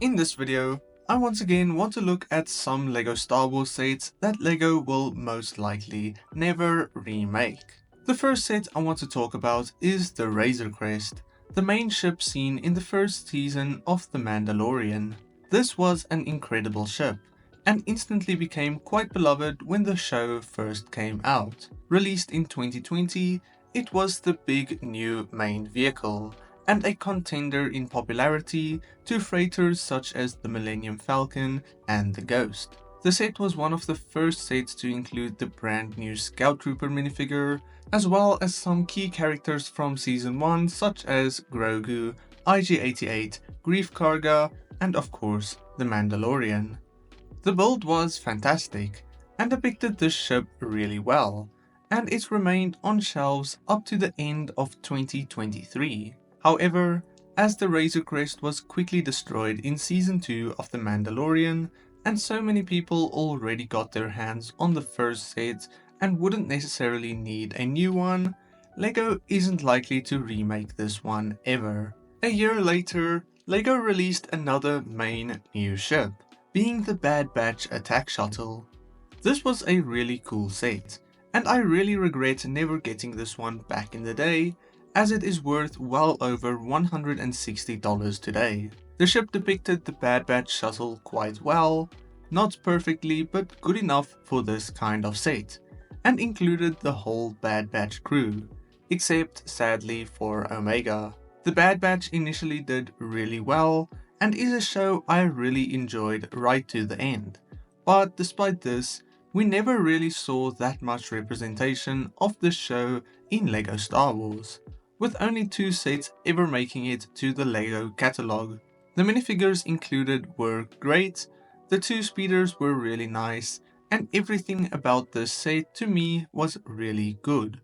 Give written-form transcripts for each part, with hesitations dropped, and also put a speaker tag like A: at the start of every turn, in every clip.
A: In this video, I once again want to look at some LEGO Star Wars sets that LEGO will most likely never remake. The first set I want to talk about is the Razor Crest, the main ship seen in the first season of The Mandalorian. This was an incredible ship, and instantly became quite beloved when the show first came out. Released in 2020, it was the big new main vehicle, and a contender in popularity to freighters such as the Millennium Falcon and the Ghost. The set was one of the first sets to include the brand new Scout Trooper minifigure, as well as some key characters from Season 1 such as Grogu, IG-88, Grief Karga, and of course the Mandalorian. The build was fantastic, and depicted this ship really well, and it remained on shelves up to the end of 2023. However, as the Razor Crest was quickly destroyed in Season 2 of The Mandalorian, and so many people already got their hands on the first set and wouldn't necessarily need a new one, LEGO isn't likely to remake this one ever. A year later, LEGO released another main new ship, being the Bad Batch attack shuttle. This was a really cool set, and I really regret never getting this one back in the day, as it is worth well over $160 today. The ship depicted the Bad Batch shuttle quite well, not perfectly but good enough for this kind of set, and included the whole Bad Batch crew, except sadly for Omega. The Bad Batch initially did really well, and is a show I really enjoyed right to the end, but despite this, we never really saw that much representation of this show in LEGO Star Wars, with only 2 sets ever making it to the LEGO catalogue. The minifigures included were great, the 2 speeders were really nice, and everything about this set to me was really good.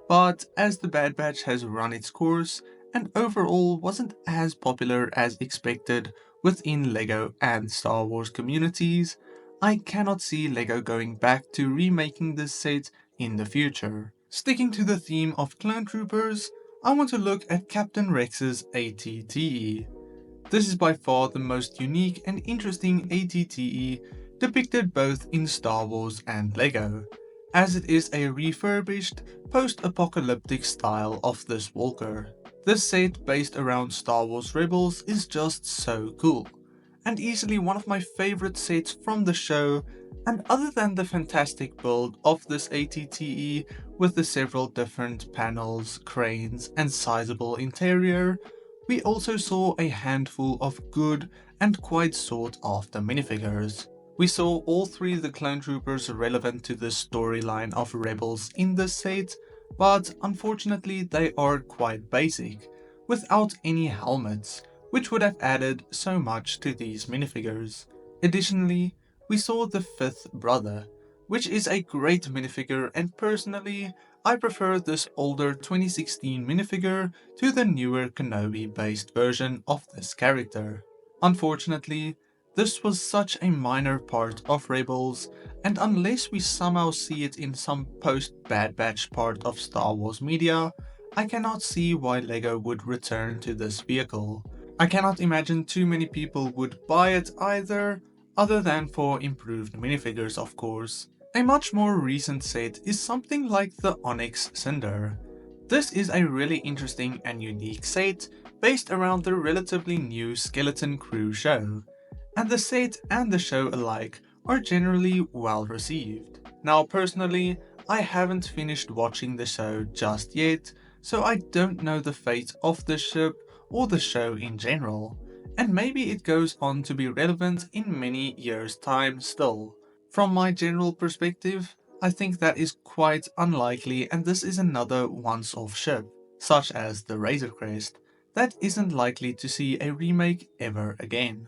A: But as the Bad Batch has run its course, and overall wasn't as popular as expected within LEGO and Star Wars communities, I cannot see LEGO going back to remaking this set in the future. Sticking to the theme of clone troopers, I want to look at Captain Rex's AT-TE. This is by far the most unique and interesting AT-TE depicted both in Star Wars and LEGO, as it is a refurbished, post-apocalyptic style of this walker. This set based around Star Wars Rebels is just so cool, and easily one of my favorite sets from the show, and other than the fantastic build of this AT-TE with the several different panels, cranes and sizable interior, we also saw a handful of good and quite sought after minifigures. We saw all 3 of the clone troopers relevant to the storyline of Rebels in this set, but unfortunately they are quite basic, without any helmets, which would have added so much to these minifigures. Additionally, we saw the 5th brother, which is a great minifigure, and personally, I prefer this older 2016 minifigure to the newer Kenobi based version of this character. Unfortunately, this was such a minor part of Rebels, and unless we somehow see it in some post-Bad Batch part of Star Wars media, I cannot see why LEGO would return to this vehicle. I cannot imagine too many people would buy it either, other than for improved minifigures of course. A much more recent set is something like the Onyx Cinder. This is a really interesting and unique set based around the relatively new Skeleton Crew show, and the set and the show alike are generally well received. Now personally, I haven't finished watching the show just yet, so I don't know the fate of the ship or the show in general, and maybe it goes on to be relevant in many years' time still. From my general perspective, I think that is quite unlikely, and this is another once-off ship, such as the Razor Crest, that isn't likely to see a remake ever again.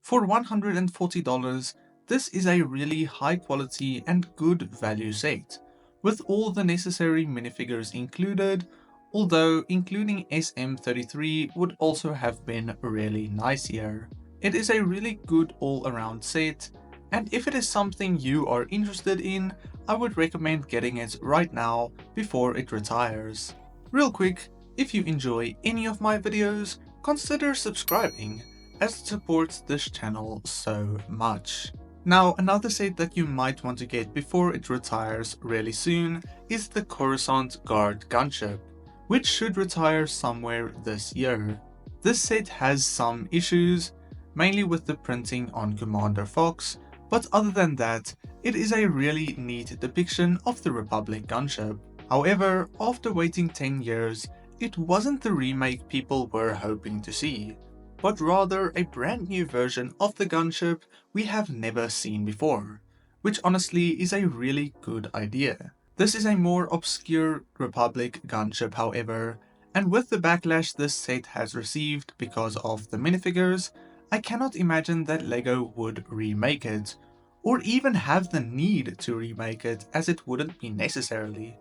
A: For $140, this is a really high quality and good value set, with all the necessary minifigures included, although including SM33 would also have been really nice here. It is a really good all-around set, and if it is something you are interested in, I would recommend getting it right now before it retires. Real quick, if you enjoy any of my videos, consider subscribing, as it supports this channel so much. Now, another set that you might want to get before it retires really soon is the Coruscant Guard gunship, which should retire somewhere this year. This set has some issues, mainly with the printing on Commander Fox, but other than that, it is a really neat depiction of the Republic gunship. However, after waiting 10 years, it wasn't the remake people were hoping to see, but rather a brand new version of the gunship we have never seen before, which honestly is a really good idea. This is a more obscure Republic gunship however, and with the backlash this set has received because of the minifigures, I cannot imagine that LEGO would remake it, or even have the need to remake it as it wouldn't be necessarily.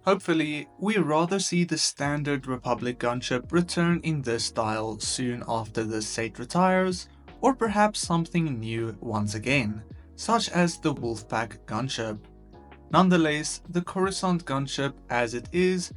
A: Hopefully, we rather see the standard Republic gunship return in this style soon after this set retires, or perhaps something new once again, such as the Wolfpack gunship. Nonetheless, the Coruscant gunship as it is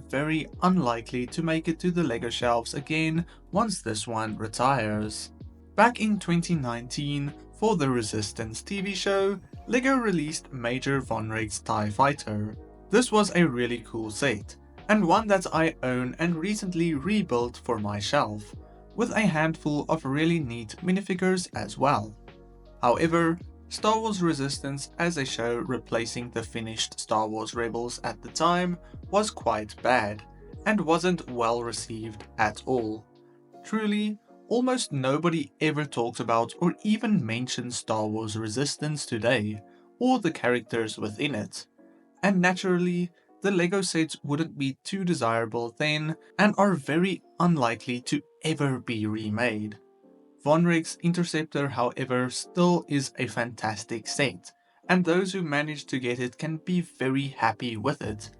A: very unlikely to make it to the LEGO shelves again once this one retires. Back in 2019, for the Resistance TV show, LEGO released Major Von Rig's TIE Fighter. This was a really cool set, and one that I own and recently rebuilt for my shelf, with a handful of really neat minifigures as well. However, Star Wars Resistance as a show replacing the finished Star Wars Rebels at the time was quite bad, and wasn't well received at all. Truly, almost nobody ever talks about or even mentions Star Wars Resistance today, or the characters within it. And naturally, the LEGO sets wouldn't be too desirable then, and are very unlikely to ever be remade. Von Rig's Interceptor however still is a fantastic set, and those who manage to get it can be very happy with it.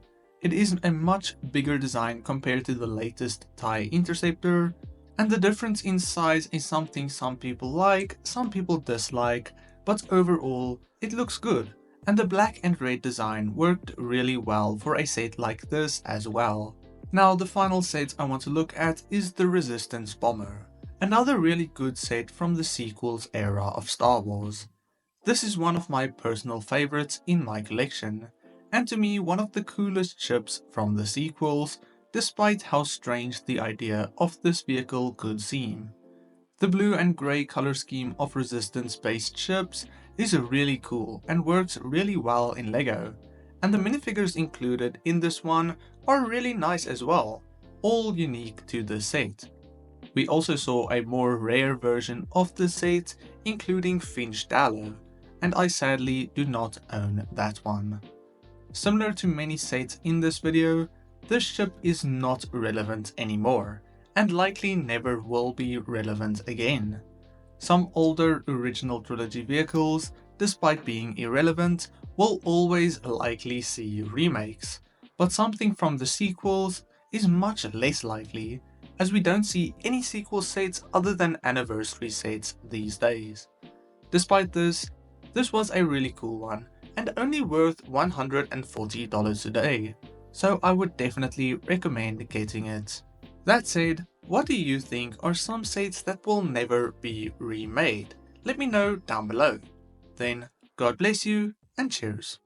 A: It is a much bigger design compared to the latest TIE Interceptor, and the difference in size is something some people like, some people dislike, but overall it looks good. And the black and red design worked really well for a set like this as well. Now the final set I want to look at is the Resistance Bomber, another really good set from the sequels era of Star Wars. This is one of my personal favorites in my collection, and to me one of the coolest ships from the sequels, despite how strange the idea of this vehicle could seem. The blue and grey color scheme of Resistance based ships is really cool and works really well in LEGO, and the minifigures included in this one are really nice as well, all unique to the set. We also saw a more rare version of the set, including Finch Dallo, and I sadly do not own that one. Similar to many sets in this video, this ship is not relevant anymore, and likely never will be relevant again. Some older original trilogy vehicles, despite being irrelevant, will always likely see remakes, but something from the sequels is much less likely, as we don't see any sequel sets other than anniversary sets these days. Despite this was a really cool one, and only worth $140 today, so I would definitely recommend getting it. That said, what do you think are some sets that will never be remade? Let me know down below. Then, God bless you and cheers.